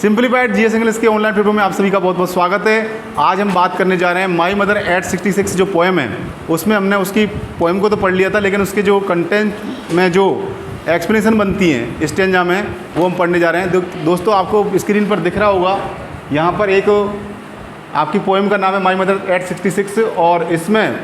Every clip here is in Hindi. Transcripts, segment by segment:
सिंपलीफाइड जीएस इंग्लिश के ऑनलाइन पेपर में आप सभी का बहुत बहुत स्वागत है। आज हम बात करने जा रहे हैं माई मदर एट 66 जो पोएम है, उसमें हमने उसकी पोएम को तो पढ़ लिया था, लेकिन उसके जो कंटेंट में जो एक्सप्लेनेशन बनती हैं स्टेंजा में, वो हम पढ़ने जा रहे हैं। दोस्तों, आपको स्क्रीन पर दिख रहा होगा, यहाँ पर एक आपकी पोएम का नाम है माई मदर एट 66 और इसमें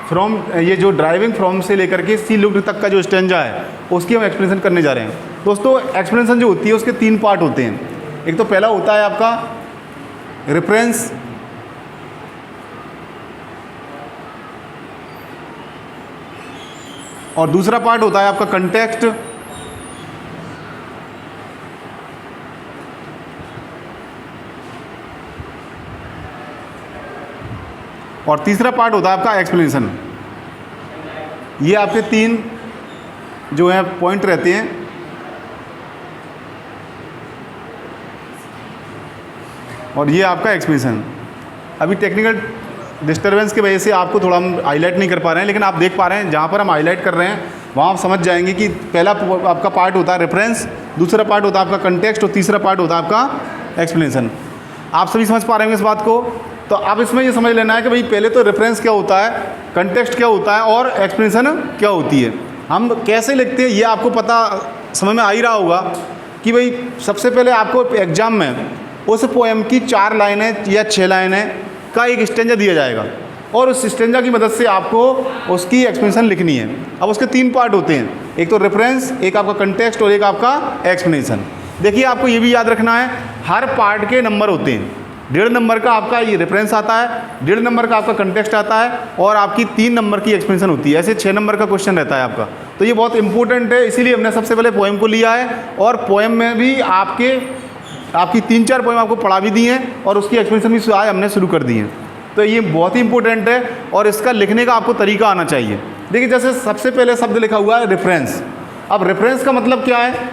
फ्रॉम ये जो ड्राइविंग फ्रॉम से लेकर के सी लुक्ड तक का जो स्टेंजा है उसकी हम एक्सप्लेनेशन करने जा रहे हैं। दोस्तों, एक्सप्लेनेशन जो होती है उसके 3 पार्ट होते हैं। एक तो पहला होता है आपका रेफरेंस, और दूसरा पार्ट होता है आपका कंटेक्स्ट, और तीसरा पार्ट होता है आपका एक्सप्लेनेशन। ये आपके 3 जो है पॉइंट रहते हैं। और ये आपका एक्सप्लेनेशन। अभी टेक्निकल डिस्टर्बेंस की वजह से आपको थोड़ा हम हाईलाइट नहीं कर पा रहे हैं, लेकिन आप देख पा रहे हैं जहाँ पर हम हाईलाइट कर रहे हैं वहाँ आप समझ जाएंगे कि पहला आपका पार्ट होता है रेफरेंस, दूसरा पार्ट होता है आपका कंटेक्स्ट और तीसरा पार्ट होता है आपका एक्सप्लेनेशन। आप सभी समझ पा रहे होंगे इस बात को। तो आप इसमें ये समझ लेना है कि भाई पहले तो रेफरेंस क्या होता है, कंटेक्स्ट क्या होता है और एक्सप्लेनेशन क्या होती है। हम कैसे लिखते हैं ये आपको पता समझ में आ ही रहा होगा कि भाई सबसे पहले आपको एग्जाम में उस पोएम की 4 लाइनें या 6 लाइनें का एक स्टेंजा दिया जाएगा और उस स्टेंजा की मदद से आपको उसकी एक्सप्लेनेशन लिखनी है। अब उसके 3 पार्ट होते हैं, एक तो रेफरेंस, एक आपका कंटेक्स्ट और एक आपका एक्सप्लेनेशन। देखिए, आपको ये भी याद रखना है, हर पार्ट के नंबर होते हैं। 1.5 नंबर का आपका ये रेफरेंस आता है, 1.5 नंबर का आपका कंटेक्स्ट आता है और आपकी 3 नंबर की एक्सप्लेनेशन होती है। ऐसे 6 नंबर का क्वेश्चन रहता है आपका। तो ये बहुत इंपॉर्टेंट है, इसीलिए हमने सबसे पहले पोएम को लिया है और पोएम में भी आपकी 3-4 पोएम आपको पढ़ा भी दी हैं और उसकी एक्सप्लेनेशन भी आज हमने शुरू कर दी है। तो ये बहुत ही इंपॉर्टेंट है और इसका लिखने का आपको तरीका आना चाहिए। देखिए, जैसे सबसे पहले शब्द लिखा हुआ है रेफरेंस। अब रेफरेंस का मतलब क्या है?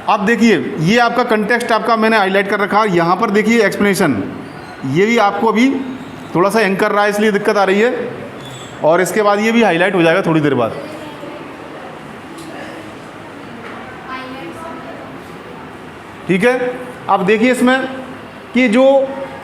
अब देखिए, ये आपका कंटेक्स्ट आपका मैंने हाईलाइट कर रखा है। यहाँ पर देखिए एक्सप्लेनेशन, ये भी आपको अभी थोड़ा सा एंकर रहा है इसलिए दिक्कत आ रही है, और इसके बाद ये भी हाईलाइट हो जाएगा थोड़ी देर बाद। ठीक है। अब देखिए इसमें कि जो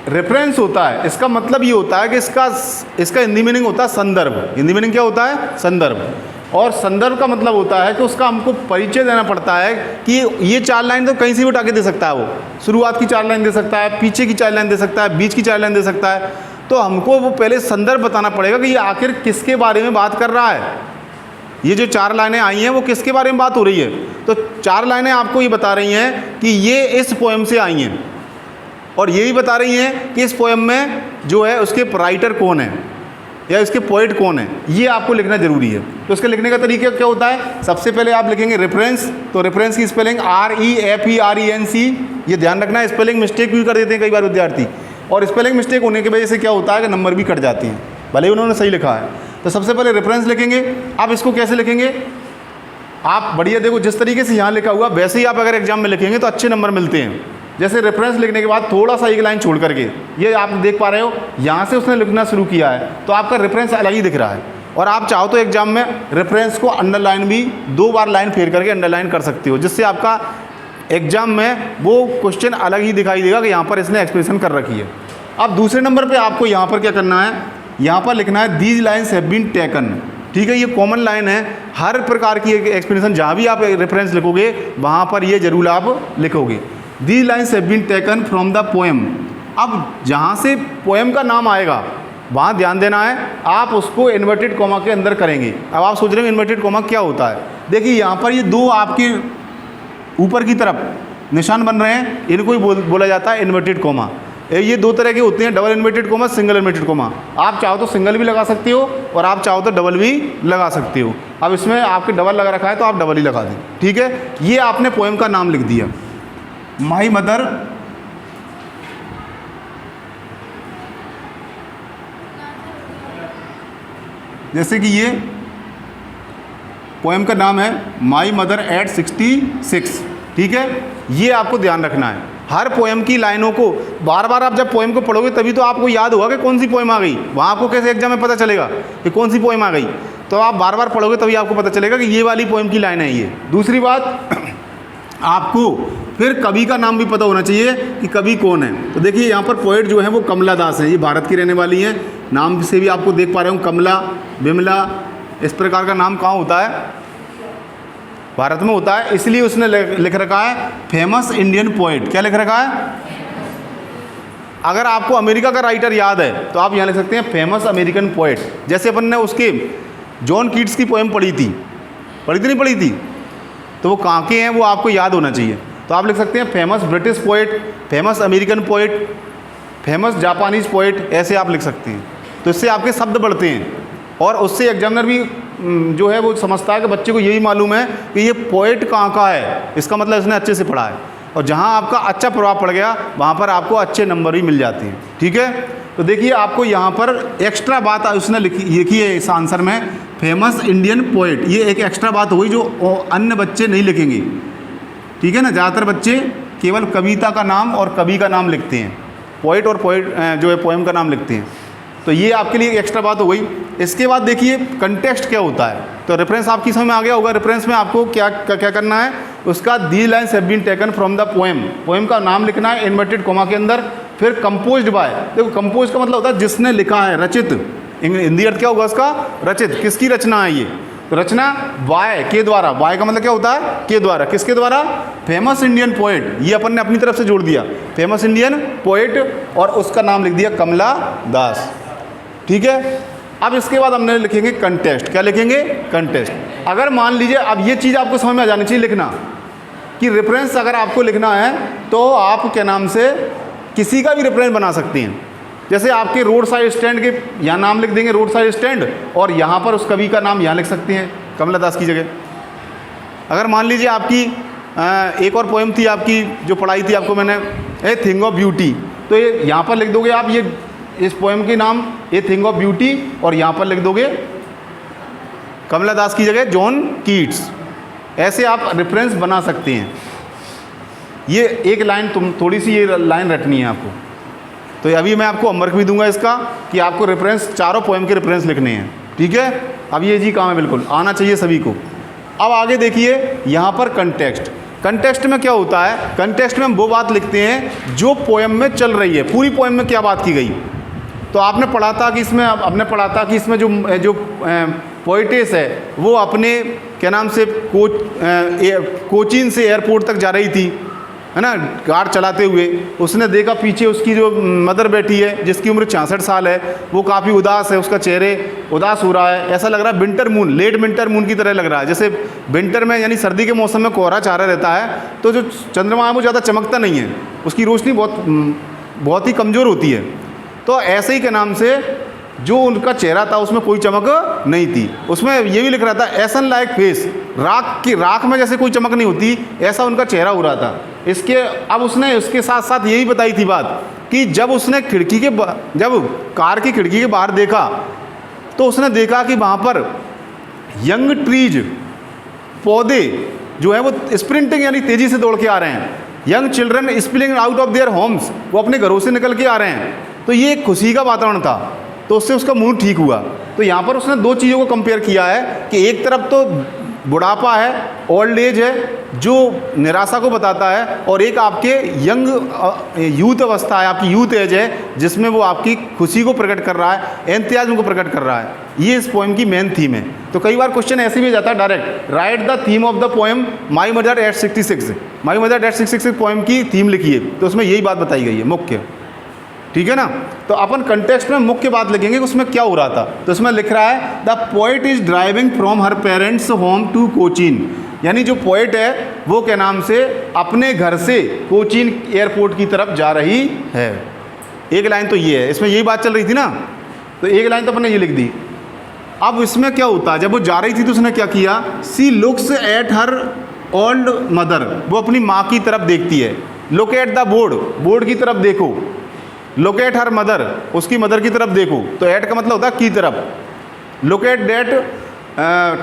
रेफरेंस होता है इसका मतलब ये होता है कि इसका हिंदी मीनिंग होता है संदर्भ। हिंदी मीनिंग क्या होता है? संदर्भ। और संदर्भ का मतलब होता है कि उसका हमको परिचय देना पड़ता है कि ये 4 लाइन तो कहीं से भी उठा के दे सकता है। वो शुरुआत की 4 लाइन दे सकता है, पीछे की 4 लाइन दे सकता है, बीच की 4 लाइन दे सकता है। तो हमको वो पहले संदर्भ बताना पड़ेगा कि ये आखिर किसके बारे में बात कर रहा है। ये जो 4 लाइनें आई हैं वो किसके बारे में बात हो रही है? तो 4 लाइनें आपको ये बता रही हैं कि ये इस पोएम से आई हैं, और ये भी बता रही हैं कि इस पोएम में जो है उसके राइटर कौन है या इसके पोएट कौन है। ये आपको लिखना जरूरी है। तो इसके लिखने का तरीका क्या होता है? सबसे पहले आप लिखेंगे रेफरेंस। तो रेफरेंस की स्पेलिंग REFERENC। ये ध्यान रखना है, स्पेलिंग मिस्टेक भी कर देते हैं कई बार विद्यार्थी, और स्पेलिंग मिस्टेक होने की वजह से क्या होता है कि नंबर भी कट जाते हैं, भले ही उन्होंने सही लिखा है। तो सबसे पहले रेफरेंस लिखेंगे। अब इसको कैसे लिखेंगे? आप बढ़िया देखो, जिस तरीके से यहाँ लिखा हुआ वैसे ही आप अगर एग्जाम में लिखेंगे तो अच्छे नंबर मिलते हैं। जैसे रेफरेंस लिखने के बाद थोड़ा सा एक लाइन छोड़ करके, ये आप देख पा रहे हो यहाँ से उसने लिखना शुरू किया है तो आपका रेफरेंस अलग ही दिख रहा है। और आप चाहो तो एग्जाम में रेफरेंस को अंडरलाइन भी 2 बार लाइन फेर करके अंडरलाइन कर सकते हो, जिससे आपका एग्जाम में वो क्वेश्चन अलग ही दिखाई देगा कि यहाँ पर इसने एक्सप्लेनेशन कर रखी है। अब दूसरे नंबर पर आपको यहाँ पर क्या करना है? यहाँ पर लिखना है these lines have been taken. ठीक है, ये कॉमन लाइन है। हर प्रकार की एक्सप्लेनेशन जहाँ भी आप रेफरेंस लिखोगे वहाँ पर ये जरूर आप लिखोगे, these lines have been taken from the poem. अब जहाँ से पोएम का नाम आएगा वहाँ ध्यान देना है, आप उसको इन्वर्टेड कॉमा के अंदर करेंगे। अब आप सोच रहे हो इन्वर्टेड कॉमा क्या होता है? देखिए, यहाँ पर ये 2 आपके ऊपर की तरफ निशान बन रहे हैं, इनको ही बोला जाता है इन्वर्टेड कॉमा। ये 2 तरह के होते हैं, double inverted comma, single inverted comma. आप चाहो तो सिंगल भी लगा सकते हो और आप चाहो तो डबल भी लगा सकते हो। अब इसमें आपके डबल लगा रखा है तो आप डबल ही लगा दें। ठीक है, ये आपने पोएम का नाम लिख दिया, माई मदर जैसे कि ये पोएम का नाम है माई मदर एट 66। ठीक है, ये आपको ध्यान रखना है। हर पोएम की लाइनों को बार बार आप जब पोएम को पढ़ोगे तभी तो आपको याद होगा कि कौन सी पोएम आ गई। वहाँ आपको कैसे एग्जाम में पता चलेगा कि कौन सी पोएम आ गई? तो आप बार बार पढ़ोगे तभी आपको पता चलेगा कि ये वाली पोएम की लाइन है ये। दूसरी बात, आपको फिर कवि का नाम भी पता होना चाहिए कि कवि कौन है। तो देखिए यहाँ पर पोएट जो है वो कमला दास है, ये भारत की रहने वाली हैं। नाम से भी आपको देख पा रहे हो, कमला, विमला, इस प्रकार का नाम कहाँ होता है? भारत में होता है। इसलिए उसने लिख रखा है फेमस इंडियन पोएट। क्या लिख रखा है? अगर आपको अमेरिका का राइटर याद है तो आप यहाँ लिख सकते हैं फेमस अमेरिकन पोएट। जैसे अपन ने उसके जॉन कीट्स की पोएम पढ़ी थी नहीं पढ़ी थी, तो वो कहाँ के हैं वो आपको याद होना चाहिए। तो आप लिख सकते हैं famous British poet, famous American poet, famous Japanese poet, ऐसे आप लिख सकते हैं। तो इससे आपके शब्द बढ़ते हैं और उससे एग्जामिनर भी जो है वो समझता है कि बच्चे को यही मालूम है कि ये पोएट कहाँ का है, इसका मतलब इसने अच्छे से पढ़ा है। और जहाँ आपका अच्छा प्रभाव पड़ गया वहाँ पर आपको अच्छे नंबर भी मिल जाते हैं। ठीक है, तो देखिए आपको यहाँ पर एक्स्ट्रा बात उसने लिखी है इस आंसर में, फेमस इंडियन पोएट। ये एक एक्स्ट्रा बात हुई जो अन्य बच्चे नहीं लिखेंगे। ठीक है ना, ज़्यादातर बच्चे केवल कविता का नाम और कवि का नाम लिखते हैं, पोएट और पोएट जो है पोएम का नाम लिखते हैं। तो ये आपके लिए एक एक्स्ट्रा बात हो गई। इसके बाद देखिए कंटेक्स्ट क्या होता है। तो रेफरेंस आपकी समझ में आ गया होगा। रेफरेंस में आपको क्या करना है, उसका the lines have been taken from the poem, poem का नाम लिखना है इन्वर्टेड कोमा के अंदर। फिर कंपोज्ड बाय, देखो कंपोज का मतलब होता है जिसने लिखा है, रचित। हिंदी अर्थ क्या होगा उसका? रचित। किसकी रचना है ये? तो रचना बाय के द्वारा, बाय का मतलब क्या होता है? के द्वारा। किसके द्वारा? Famous Indian poet. ये अपन ने अपनी तरफ से जोड़ दिया, फेमस इंडियन पोएट, और उसका नाम लिख दिया कमला दास। ठीक है, अब इसके बाद हमने लिखेंगे कंटेस्ट। क्या लिखेंगे? कंटेस्ट। अगर मान लीजिए, अब ये चीज़ आपको समझ में आ जानी चाहिए लिखना कि रेफरेंस अगर आपको लिखना है तो आप क्या नाम से किसी का भी रेफरेंस बना सकती हैं। जैसे आपके रोड साइड स्टैंड के यहाँ नाम लिख देंगे, रोड साइड स्टैंड, और यहाँ पर उस कवि का नाम यहाँ लिख सकते हैं कमला दास की जगह। अगर मान लीजिए आपकी एक और पोएम थी आपकी जो पढ़ाई थी आपको मैंने, ए थिंग ऑफ ब्यूटी, तो ये यहाँ पर लिख दोगे आप, ये इस पोएम के नाम ए थिंग ऑफ ब्यूटी, और यहाँ पर लिख दोगे कमला दास की जगह जॉन कीट्स। ऐसे आप रेफरेंस बना सकते हैं। ये एक लाइन थोड़ी सी ये लाइन रटनी है आपको। तो अभी मैं आपको होमवर्क भी दूंगा इसका कि आपको रेफरेंस, चारों पोएम के रेफरेंस लिखने हैं। ठीक है, अब ये जी काम है, बिल्कुल आना चाहिए सभी को। अब आगे देखिए यहाँ पर कंटेक्स्ट। कंटेक्स्ट में क्या होता है? कंटेक्स्ट में हम वो बात लिखते हैं जो पोएम में चल रही है, पूरी पोएम में क्या बात की गई। तो आपने पढ़ा था कि इसमें, आपने पढ़ा था कि इसमें जो पोइटेस है वो अपने क्या नाम से कोचीन से एयरपोर्ट तक जा रही थी, है ना, कार चलाते हुए। उसने देखा पीछे उसकी जो मदर बैठी है जिसकी उम्र 66 साल है, वो काफ़ी उदास है, उसका चेहरे उदास हो रहा है। ऐसा लग रहा है winter moon, late winter moon की तरह लग रहा है। जैसे विंटर में यानी सर्दी के मौसम में कोहरा चारा रहता है तो जो चंद्रमा है वो ज़्यादा चमकता नहीं है, उसकी रोशनी बहुत ही कमज़ोर होती है। तो ऐसे ही के नाम से जो उनका चेहरा था उसमें कोई चमक नहीं थी। उसमें ये भी लिख रहा था एसन लाइक फेस, राख में जैसे कोई चमक नहीं होती ऐसा उनका चेहरा हो रहा था। इसके अब उसने उसके साथ साथ यही बताई थी बात कि जब उसने जब कार की खिड़की के बाहर देखा तो उसने देखा कि वहाँ पर यंग ट्रीज, पौधे जो है वो स्प्रिंटिंग यानी तेज़ी से दौड़ के आ रहे हैं। Young children spilling out of their homes, वो अपने घरों से निकल के आ रहे हैं। तो ये एक खुशी का वातावरण था, तो उससे उसका मूड ठीक हुआ। तो यहाँ पर उसने दो चीज़ों को कंपेयर किया है कि एक तरफ तो बुढ़ापा है, ओल्ड एज है जो निराशा को बताता है, और एक आपके यंग यूथ अवस्था है, आपकी यूथ एज है जिसमें वो आपकी खुशी को प्रकट कर रहा है, एंथुसियाज्म को प्रकट कर रहा है। ये इस पोएम की मेन थीम है। तो कई बार क्वेश्चन ऐसे भी जाता है direct, right the theme of the poem my mother eight 66। My mother eight 66 poem की थीम लिखिए, तो उसमें यही बात बताई गई है मुख्य। ठीक है ना, तो अपन कंटेक्स्ट में मुख्य बात लिखेंगे कि उसमें क्या हो रहा था। तो उसमें लिख रहा है the poet is driving from her parents home to Cochin, यानी जो पोएट है वो क्या नाम से अपने घर से कोचीन एयरपोर्ट की तरफ जा रही है। एक लाइन तो ये है, इसमें यही बात चल रही थी ना, तो एक लाइन तो अपन ने ये लिख दी। अब इसमें क्या होता है, जब वो जा रही थी तो उसने क्या किया, she looks at her old mother, वो अपनी माँ की तरफ देखती है। Look at the board, board की तरफ देखो। लुक एट हर मदर, उसकी मदर की तरफ देखो। तो एट का मतलब होता है की तरफ। लुक एट डेट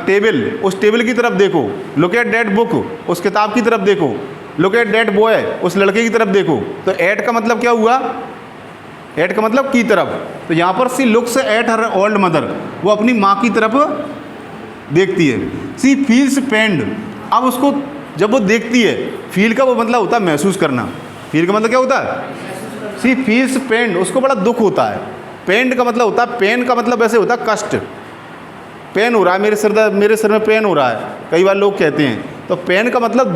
टेबल, उस टेबल की तरफ देखो। लुक एट डेट बुक, उस किताब की तरफ देखो। लुक एट डेट बॉय, उस लड़के की तरफ देखो। तो एट का मतलब क्या हुआ, एट का मतलब की तरफ। तो यहाँ पर she looks at her old mother, वो अपनी माँ की तरफ देखती है। सी फील्स पेंड, अब उसको जब वो देखती है, फील का वो मतलब होता है महसूस करना, फील का मतलब क्या होता है, सी फील्स पेंड, उसको बड़ा दुख होता है। पेंड का मतलब होता है, पेन का मतलब वैसे होता है कष्ट, पेन हो रहा है मेरे सिर में पेन हो रहा है, कई बार लोग कहते हैं, तो पेन का मतलब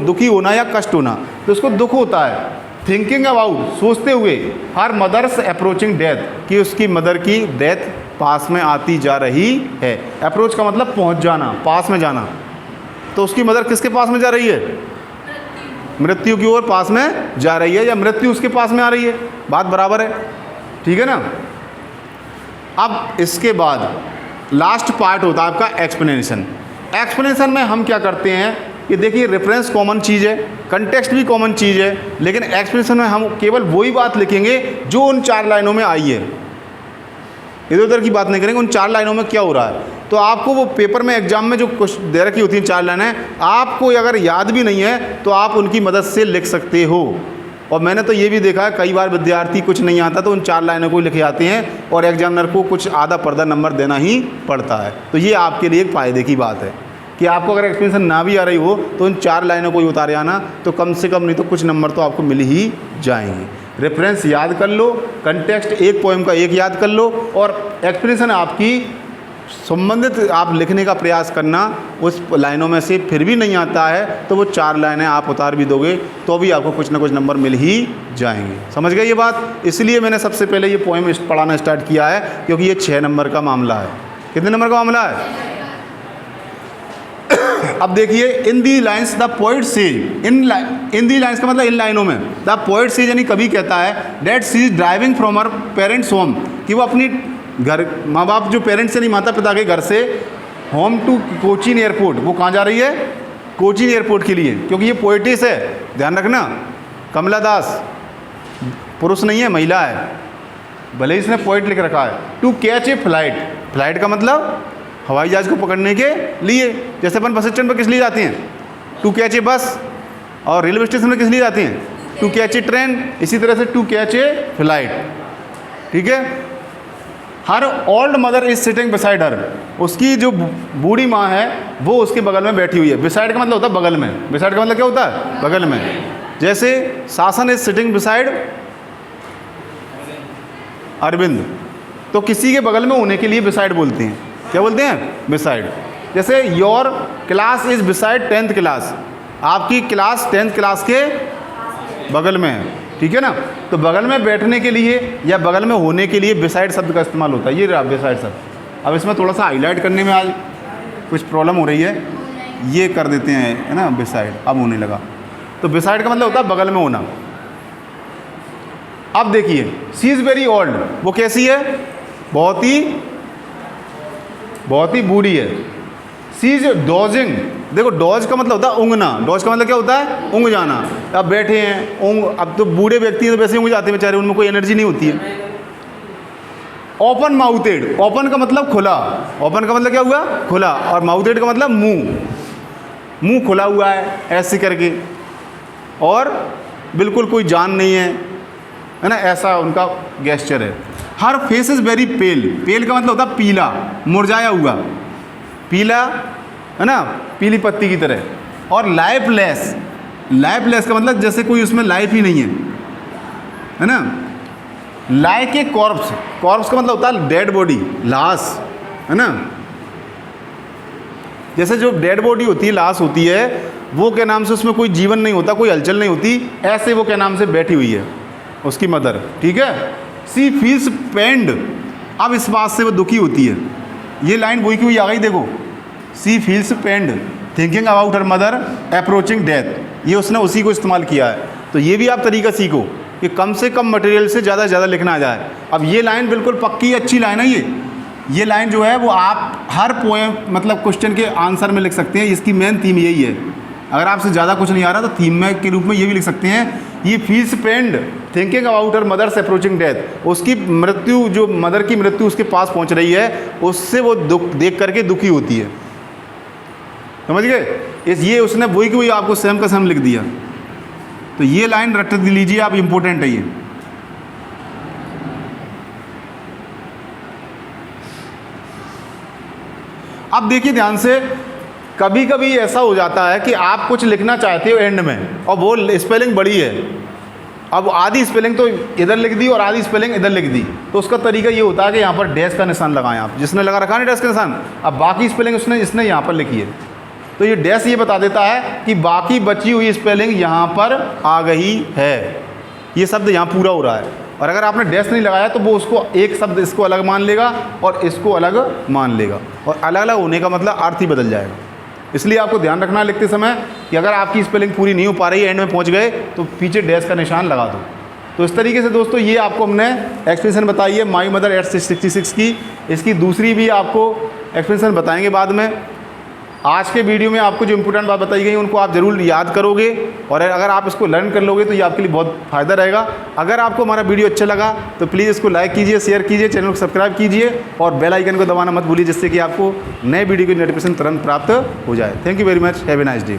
दुखी होना या कष्ट होना, तो उसको दुख होता है। थिंकिंग अबाउट, सोचते हुए, हर मदर्स अप्रोचिंग डेथ, कि उसकी मदर की डेथ पास में आती जा रही है। अप्रोच का मतलब पहुंच जाना, पास में जाना, तो उसकी मदर किसके पास में जा रही है, मृत्यु की ओर पास में जा रही है, या मृत्यु उसके पास में आ रही है, बात बराबर है, ठीक है ना। अब इसके बाद लास्ट पार्ट होता है आपका एक्सप्लेनेशन। एक्सप्लेनेशन में हम क्या करते हैं कि देखिए रेफरेंस कॉमन चीज़ है, कंटेक्स्ट भी कॉमन चीज़ है, लेकिन एक्सप्लेनेशन में हम केवल वही बात लिखेंगे जो उन 4 लाइनों में आई है, इधर उधर की बात नहीं करेंगे, उन 4 लाइनों में क्या हो रहा है। तो आपको वो पेपर में एग्जाम में जो कुछ दे रखी होती हैं 4 लाइनें, आपको अगर याद भी नहीं है तो आप उनकी मदद से लिख सकते हो। और मैंने तो ये भी देखा है कई बार विद्यार्थी कुछ नहीं आता तो उन 4 लाइनों को लिखे आते हैं और एग्जामिनर को कुछ आधा पर्दा नंबर देना ही पड़ता है। तो ये आपके लिए एक फ़ायदे की बात है कि आपको अगर एक्सप्लेनेशन ना भी आ रही हो तो उन 4 लाइनों को ही उतारे आना, तो कम से कम नहीं तो कुछ नंबर तो आपको मिल ही जाएंगे। रेफरेंस याद कर लो, कंटेक्स्ट एक पोएम का एक याद कर लो, और एक्सप्लेनेशन आपकी संबंधित आप लिखने का प्रयास करना, उस लाइनों में से फिर भी नहीं आता है तो वो 4 लाइनें आप उतार भी दोगे तो भी आपको कुछ ना कुछ नंबर मिल ही जाएंगे। समझ गए ये बात? इसलिए मैंने सबसे पहले ये पोएम पढ़ाना स्टार्ट किया है, क्योंकि ये 6 नंबर का मामला है। कितने नंबर का मामला है? अब देखिए, in the lines the poet says, in the lines का मतलब इन लाइनों में, द पोइट सेज यानी कवि कहता है that she is driving from her parents home, कि वो अपनी घर, माँ बाप जो पेरेंट्स से नहीं, माता पिता के घर से होम टू कोचीन एयरपोर्ट, वो कहाँ जा रही है? कोचीन एयरपोर्ट के लिए, क्योंकि ये पोइटिस है, ध्यान रखना। कमला दास पुरुष नहीं है, महिला है, भले इसने पोइट लिख रखा है। To catch a flight, flight का मतलब हवाई जहाज को पकड़ने के लिए, जैसे अपन बस स्टैंड पर किस लिए जाते हैं? टू कैच ए बस, और रेलवे स्टेशन पर किस लिए जाते हैं? To catch a train. इसी तरह से टू कैच ए फ्लाइट, ठीक है। Her old mother is sitting beside her, उसकी जो बूढ़ी माँ है वो उसके बगल में बैठी हुई है। बिसाइड का मतलब होता है बगल में, बिसाइड का मतलब क्या होता है? बगल में। जैसे शासन इज सिटिंग बिसाइड अरविंद, तो किसी के बगल में होने के लिए बिसाइड बोलते हैं। क्या बोलते हैं? बिसाइड। जैसे your class is beside 10th class, आपकी क्लास 10th क्लास के बगल में है, ठीक है ना। तो बगल में बैठने के लिए या बगल में होने के लिए बिसाइड शब्द का इस्तेमाल होता है। ये रहा बिसाइड शब्द। अब इसमें थोड़ा सा हाईलाइट करने में आज कुछ प्रॉब्लम हो रही है, ये कर देते हैं, है ना, बिसाइड अब होने लगा। तो बिसाइड का मतलब होता है बगल में होना। अब देखिए, शी इज़ वेरी ओल्ड, वो कैसी है? बहुत ही बूढ़ी है। शी इज डॉजिंग, देखो डॉज का मतलब होता है ऊँघना, डॉज का मतलब क्या होता है? ऊँघ जाना। अब बैठे हैं ऊँघ, अब तो बूढ़े व्यक्ति हैं तो वैसे ऊँघ जाते हैं बेचारे, उनमें कोई एनर्जी नहीं होती है। ओपन माउथेड, ओपन का मतलब खुला, ओपन का मतलब क्या हुआ? खुला, और माउथेड का मतलब मुंह खुला हुआ है ऐसे करके, और बिल्कुल कोई जान नहीं है ना, ऐसा उनका गेस्चर है। हर फेस इज वेरी पेल, पेल का मतलब होता है पीला, मुरझाया हुआ, पीला, है ना, पीली पत्ती की तरह। और लाइफलेस, लाइफलेस का मतलब जैसे कोई उसमें लाइफ ही नहीं है ना। लाइक ए कॉर्प्स, कॉर्प्स का मतलब होता है डेड बॉडी, लाश, है ना। जैसे जो डेड बॉडी होती है, लाश होती है, वो क्या नाम से, उसमें कोई जीवन नहीं होता, कोई हलचल नहीं होती, ऐसे वो क्या नाम से बैठी हुई है उसकी मदर, ठीक है। सी फील्स पेंड, अब इस बात से वो दुखी होती है। ये लाइन वही की हुई आ गई, देखो, she feels pained thinking about her mother approaching death, ये उसने उसी को इस्तेमाल किया है। तो ये भी आप तरीका सीखो कि कम से कम मटेरियल से ज़्यादा से ज़्यादा लिखना आ जाए। अब ये लाइन बिल्कुल पक्की अच्छी लाइन है, ये लाइन जो है वो आप हर पोएम मतलब क्वेश्चन के आंसर में लिख सकते हैं। इसकी मेन थीम यही है। अगर आपसे ज़्यादा कुछ नहीं आ रहा तो थीम में के रूप में ये भी लिख सकते हैं, ये feels pained thinking about her mother's approaching death, उसकी मृत्यु, जो मदर की मृत्यु उसके पास पहुंच रही है, उससे वो दुख देख करके दुखी होती है। समझ गए? ये उसने वही कि वही आपको सेम का सेम लिख दिया। तो ये लाइन रट लीजिए आप, इम्पोर्टेंट है ये। अब देखिए ध्यान से, कभी कभी ऐसा हो जाता है कि आप कुछ लिखना चाहते हो एंड में और वो स्पेलिंग बड़ी है, अब आधी स्पेलिंग तो इधर लिख दी और आधी स्पेलिंग इधर लिख दी, तो उसका तरीका ये होता है कि यहाँ पर डैश का निशान लगाएं आप, जिसने लगा रखा है डैश का निशान, अब बाकी स्पेलिंग इसने यहाँ पर लिखी है, तो ये डैश ये बता देता है कि बाकी बची हुई स्पेलिंग यहाँ पर आ गई है, ये शब्द यहाँ पूरा हो रहा है। और अगर आपने डैश नहीं लगाया तो वो उसको एक शब्द इसको अलग मान लेगा और इसको अलग मान लेगा, और अलग अलग होने का मतलब अर्थ ही बदल जाएगा। इसलिए आपको ध्यान रखना है लिखते समय कि अगर आपकी स्पेलिंग पूरी नहीं हो पा रही है, एंड में पहुंच गए, तो पीछे डैश का निशान लगा दो। तो इस तरीके से दोस्तों ये आपको हमने एक्सप्रेशन बताई है माई मदर एट 66 की। इसकी दूसरी भी आपको एक्सप्रेशन बताएंगे बाद में। आज के वीडियो में आपको जो इंपॉर्टेंट बात बताई गई उनको आप ज़रूर याद करोगे, और अगर आप इसको लर्न कर लोगे तो ये आपके लिए बहुत फ़ायदा रहेगा। अगर आपको हमारा वीडियो अच्छा लगा तो प्लीज़ इसको लाइक कीजिए, शेयर कीजिए, चैनल को सब्सक्राइब कीजिए और बेल आइकन को दबाना मत भूलिए, जिससे कि आपको नए वीडियो की नोटिफिकेशन तुरंत प्राप्त हो जाए। Thank you very much, have a nice day.